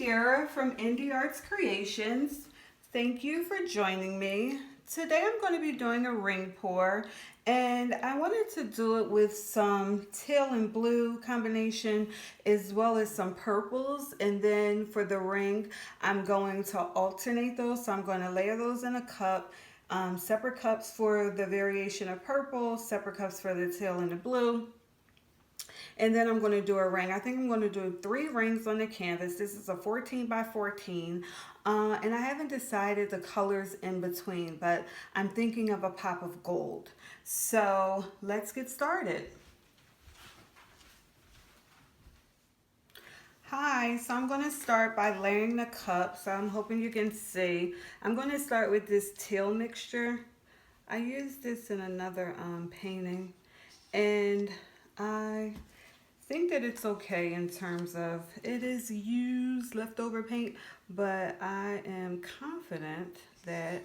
Kiera from Indie Arts Creations. Thank you for joining me. Today I'm going to be doing a ring pour and I wanted to do it with some teal and blue combination as well as some purples, and then for the ring I'm going to alternate those. So I'm going to layer those in a cup, separate cups for the variation of purple, separate cups for the teal and the blue. And then I'm going to do a ring. I think I'm going to do 3 rings on the canvas. This is a 14 by 14. And I haven't decided the colors in between, but I'm thinking of a pop of gold. So let's get started. Hi, so I'm going to start by layering the cup. So I'm hoping you can see. I'm going to start with this teal mixture. I used this in another painting, and I think that it's okay in terms of it is used leftover paint, but I am confident that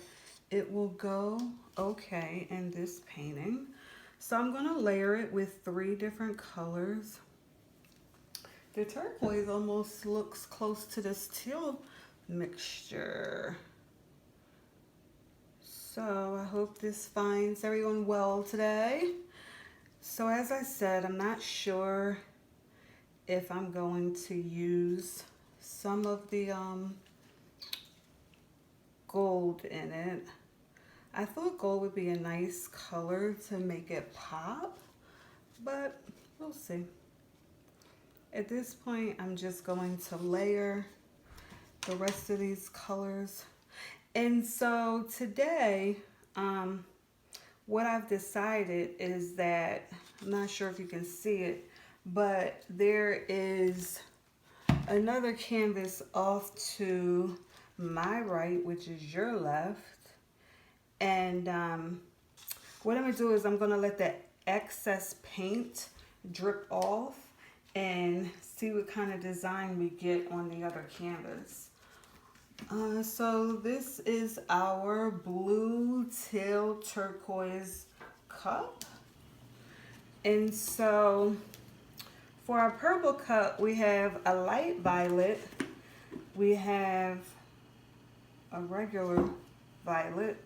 it will go okay in this painting. So I'm going to layer it with 3 different colors. The turquoise almost looks close to this teal mixture. So I hope this finds everyone well today. So as I said, I'm not sure if I'm going to use some of the gold in it. I thought gold would be a nice color to make it pop, but we'll see. At this point, I'm just going to layer the rest of these colors. And so today, what I've decided is that, I'm not sure if you can see it, but there is another canvas off to my right, which is your left. And what I'm going to do is I'm going to let the excess paint drip off and see what kind of design we get on the other canvas. So this is our blue teal turquoise cup. And so for our purple cup, we have a light violet, we have a regular violet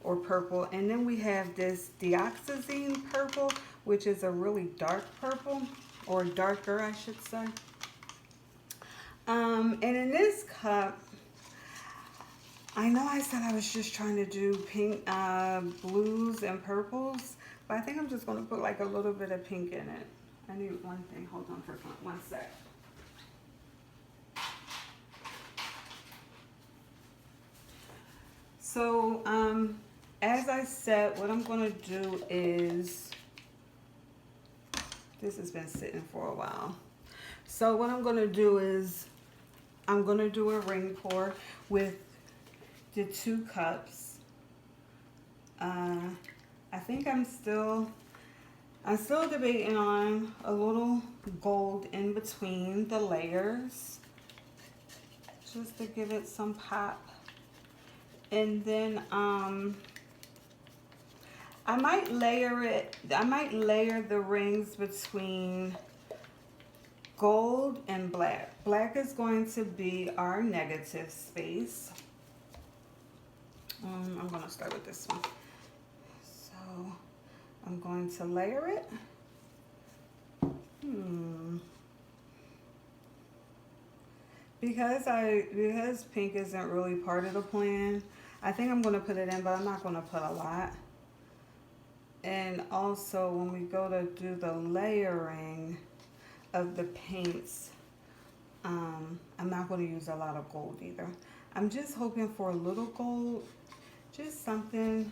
or purple, and then we have this dioxazine purple, which is a really dark purple, or darker I should say. And in this cup, I know I said I was just trying to do pink, blues and purples, but I think I'm just going to put like a little bit of pink in it. I need one thing. Hold on for 1 sec. So, as I said, what I'm going to do is, this has been sitting for a while. So what I'm going to do is, I'm going to do a ring pour with the 2 cups. I think I'm still debating on a little gold in between the layers, just to give it some pop. And then I might layer the rings between gold and black. Black is going to be our negative space. I'm going to start with this one. So I'm going to layer it. Because pink isn't really part of the plan, I think I'm going to put it in, but I'm not going to put a lot. And also when we go to do the layering of the paints, I'm not going to use a lot of gold either. I'm just hoping for a little gold, just something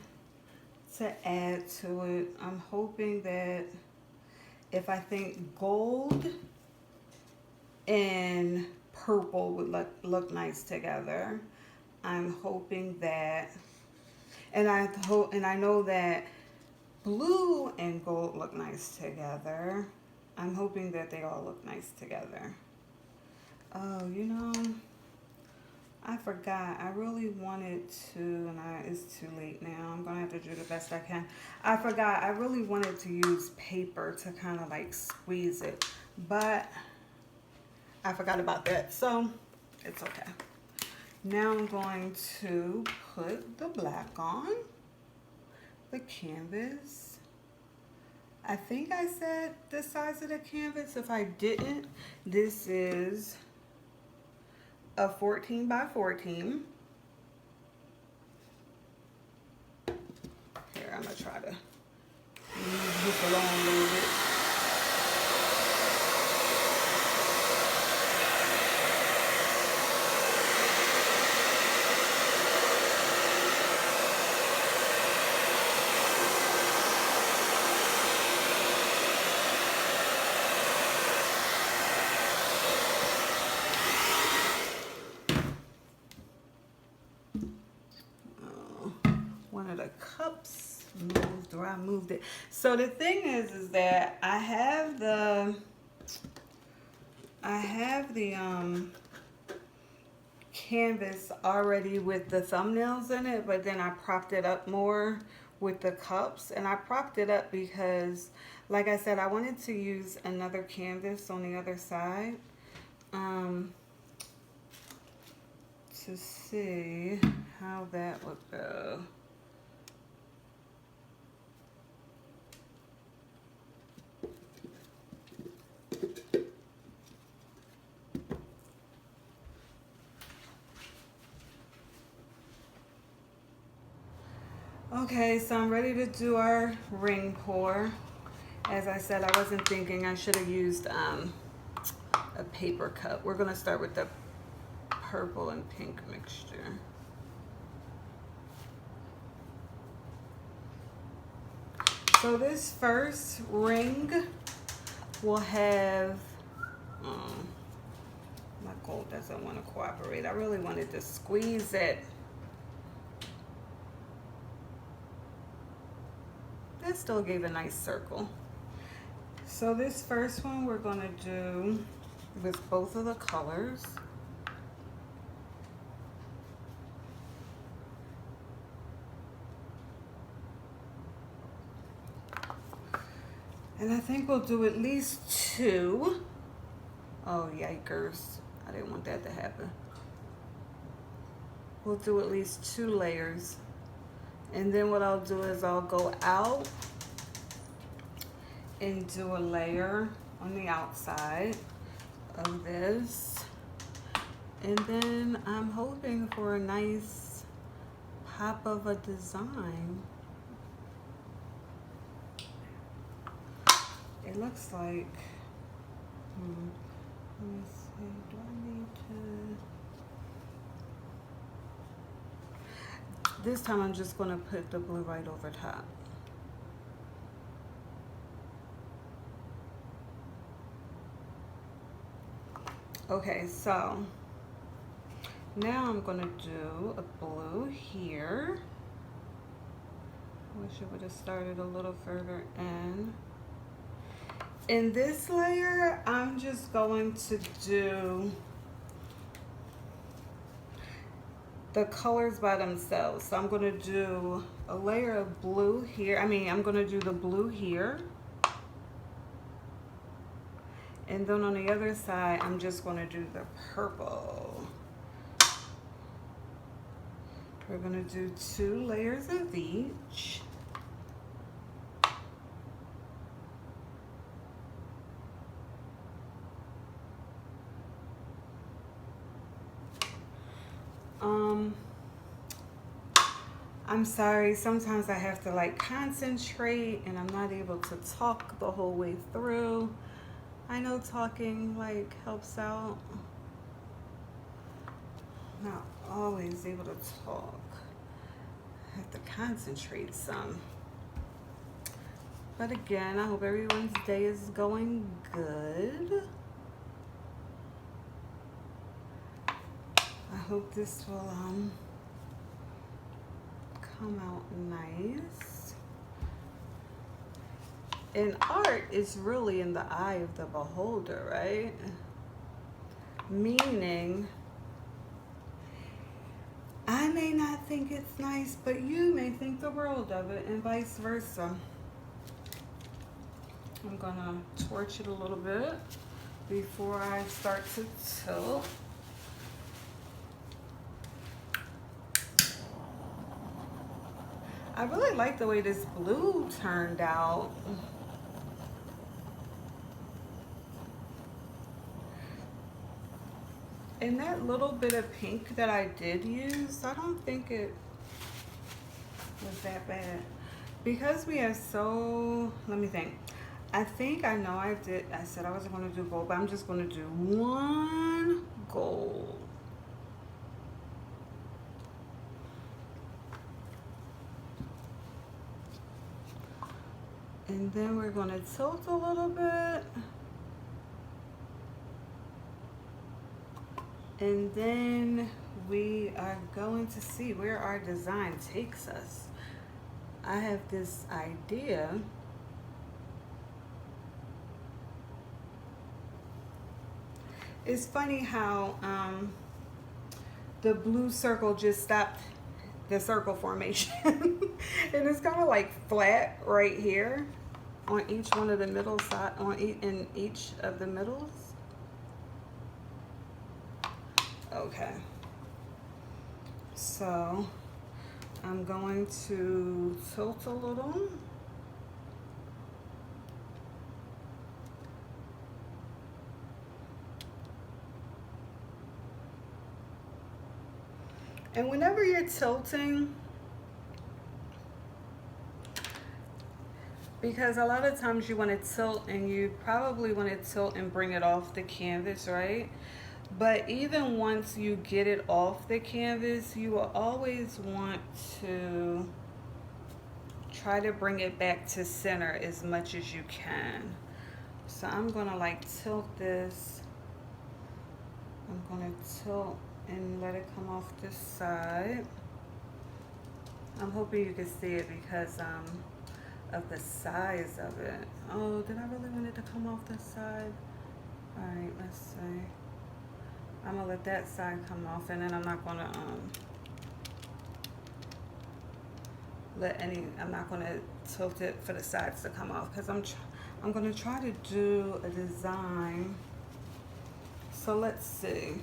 to add to it. I'm hoping that if I think gold and purple would look nice together, I'm hoping that, and I know that blue and gold look nice together. I'm hoping that they all look nice together. Oh, you know, I forgot. I really wanted to, and it's too late now. I'm going to have to do the best I can. I forgot. I really wanted to use paper to kind of like squeeze it, but I forgot about that. So It's okay. Now I'm going to put the black on the canvas. I think I said the size of the canvas. If I didn't, this is a 14 by 14. Here, I'm gonna try to move this along a little bit. One of the cups moved, or I moved it. So the thing is that I have the canvas already with the thumbnails in it, but then I propped it up more with the cups. And I propped it up because, like I said, I wanted to use another canvas on the other side to see how that would go. Okay, so I'm ready to do our ring pour. As I said, I wasn't thinking I should have used a paper cup. We're gonna start with the purple and pink mixture. So this first ring will have, my gold doesn't want to cooperate. I really wanted to squeeze it. That still gave a nice circle. So this first one we're gonna do with both of the colors. And I think we'll do at least 2. Oh, yikers. I didn't want that to happen. We'll do at least 2 layers. And then what I'll do is I'll go out and do a layer on the outside of this. And then I'm hoping for a nice pop of a design. It looks like, let me see, do I need to? This time I'm just gonna put the blue right over top. Okay, so now I'm gonna do a blue here. I wish it would have started a little further in. In this layer, I'm just going to do the colors by themselves. So I'm going to do a layer of blue here. I'm going to do the blue here. And then on the other side, I'm just going to do the purple. We're going to do 2 layers of each. I'm sorry, sometimes I have to like concentrate and I'm not able to talk the whole way through. I know talking like helps out. I'm not always able to talk. I have to concentrate some. But again, I hope everyone's day is going good. I hope this will come out nice. And art is really in the eye of the beholder, right? Meaning, I may not think it's nice, but you may think the world of it, and vice versa. I'm gonna torch it a little bit before I start to tilt. I really like the way this blue turned out. And that little bit of pink that I did use, I don't think it was that bad. Because we have so, let me think. I think I know I said I wasn't going to do gold, but I'm just going to do one gold. And then we're going to tilt a little bit. And then we are going to see where our design takes us. I have this idea. It's funny how the blue circle just stopped the circle formation. And it's kind of like flat right here on each one of the middle side, in each of the middles. Okay, so I'm going to tilt a little. And whenever you're tilting, because a lot of times you want to tilt and you probably want to tilt and bring it off the canvas, right? But even once you get it off the canvas, you will always want to try to bring it back to center as much as you can. So I'm gonna like tilt this. I'm gonna tilt and let it come off this side. I'm hoping you can see it because of the size of it. Oh, did I really want it to come off this side? All right, let's see. I'm gonna let that side come off, and then I'm not gonna I'm not gonna tilt it for the sides to come off, because I'm gonna try to do a design. So let's see.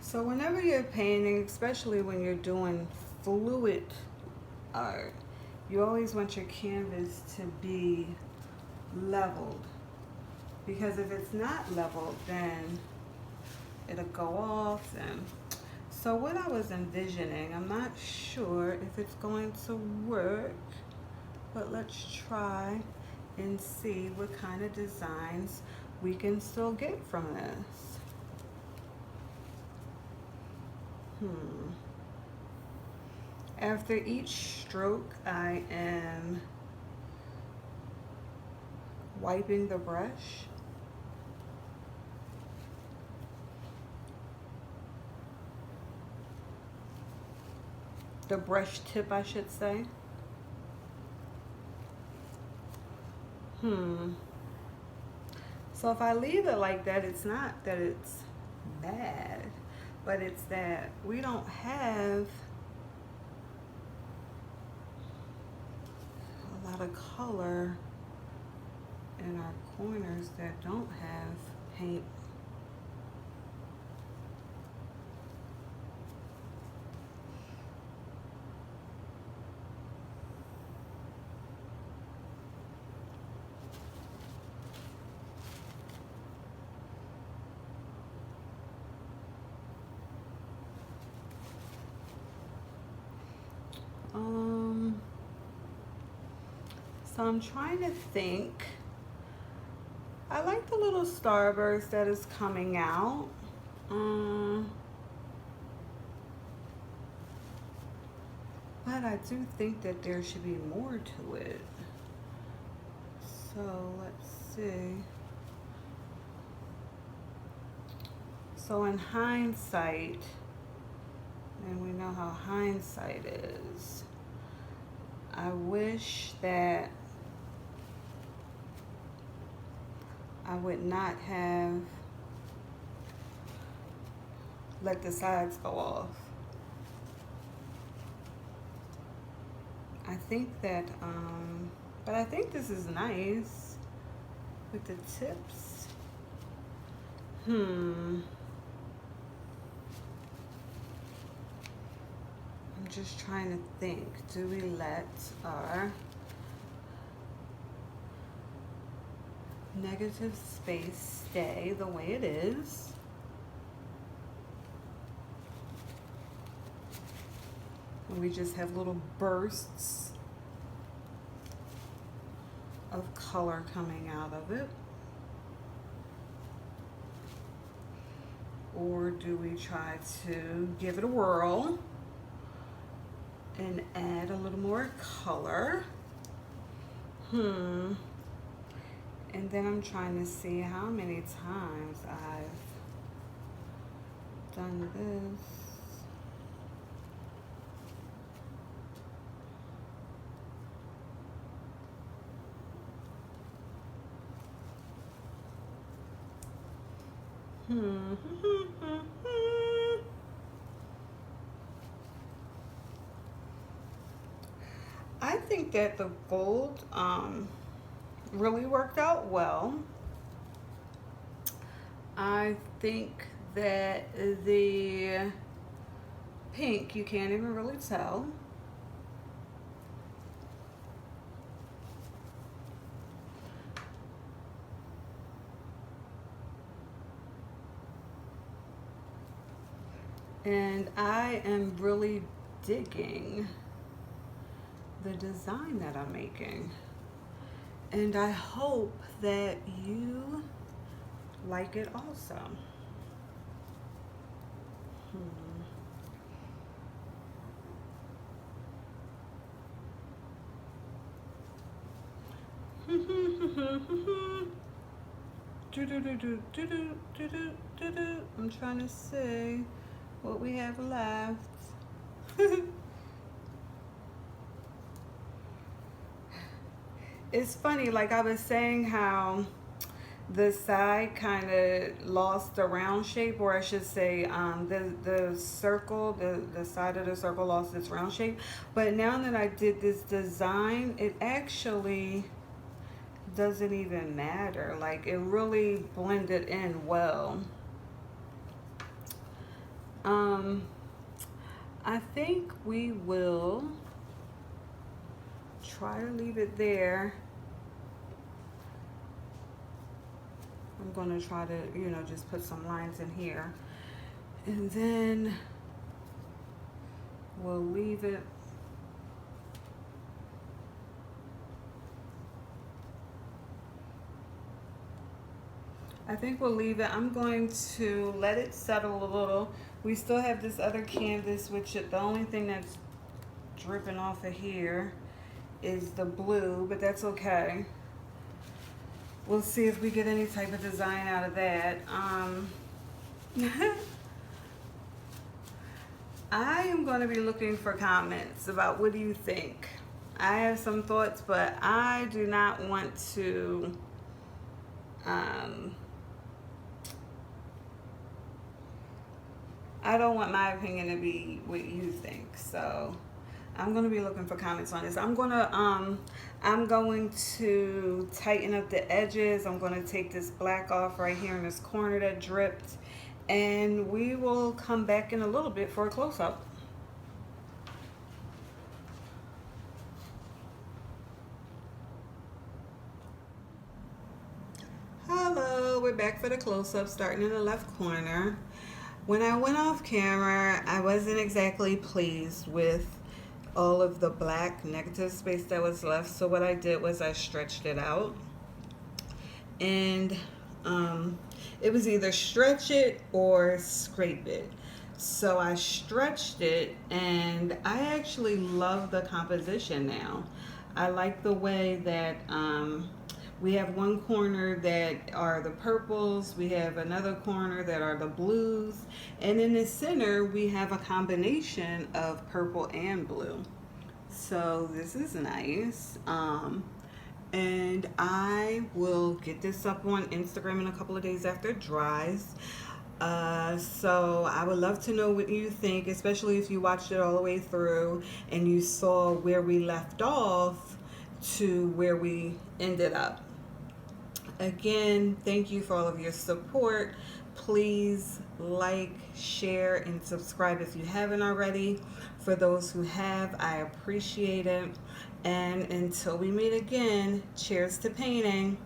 So whenever you're painting, especially when you're doing fluid art, you always want your canvas to be leveled, because if it's not leveled, then it'll go off. And so what I was envisioning, I'm not sure if it's going to work, but let's try and see what kind of designs we can still get from this. After each stroke, I am wiping the brush. The brush tip, I should say. So if I leave it like that, it's not that it's bad, but it's that we don't have a lot of color in our corners that don't have paint. So I'm trying to think. I like the little starburst that is coming out. But I do think that there should be more to it. So let's see. So in hindsight, and we know how hindsight is, I wish that I would not have let the sides go off. I think that, but I think this is nice with the tips. I'm just trying to think, do we let our negative space stay the way it is? And we just have little bursts of color coming out of it? Or do we try to give it a whirl and add a little more color? And then I'm trying to see how many times I've done this. I think that the gold really worked out well. I think that the pink, you can't even really tell. And I am really digging the design that I'm making. And I hope that you like it also. I'm trying to see what we have left. It's funny, like I was saying, how the side kind of lost the round shape, or I should say the circle, the side of the circle lost its round shape. But now that I did this design, it actually doesn't even matter. Like, it really blended in well. I think we will try to leave it there. I'm going to try to, you know, just put some lines in here. And then we'll leave it. I think we'll leave it. I'm going to let it settle a little. We still have this other canvas, which the only thing that's dripping off of here is the blue, but that's okay. We'll see if we get any type of design out of that. I am going to be looking for comments about what do you think. I have some thoughts, but I do not want to I don't want my opinion to be what you think. So I'm going to be looking for comments on this. I'm going to tighten up the edges. I'm going to take this black off right here in this corner that dripped, and we will come back in a little bit for a close-up. Hello, we're back for the close-up, starting in the left corner. When I went off camera, I wasn't exactly pleased with all of the black negative space that was left. So what I did was I stretched it out. And it was either stretch it or scrape it. So I stretched it, and I actually love the composition now. I like the way that we have one corner that are the purples, we have another corner that are the blues, and in the center we have a combination of purple and blue. So this is nice. And I will get this up on Instagram in a couple of days after it dries. So I would love to know what you think, especially if you watched it all the way through and you saw where we left off to where we ended up. Again, thank you for all of your support. Please like, share, and subscribe if you haven't already. For those who have, I appreciate it. And until we meet again, cheers to painting.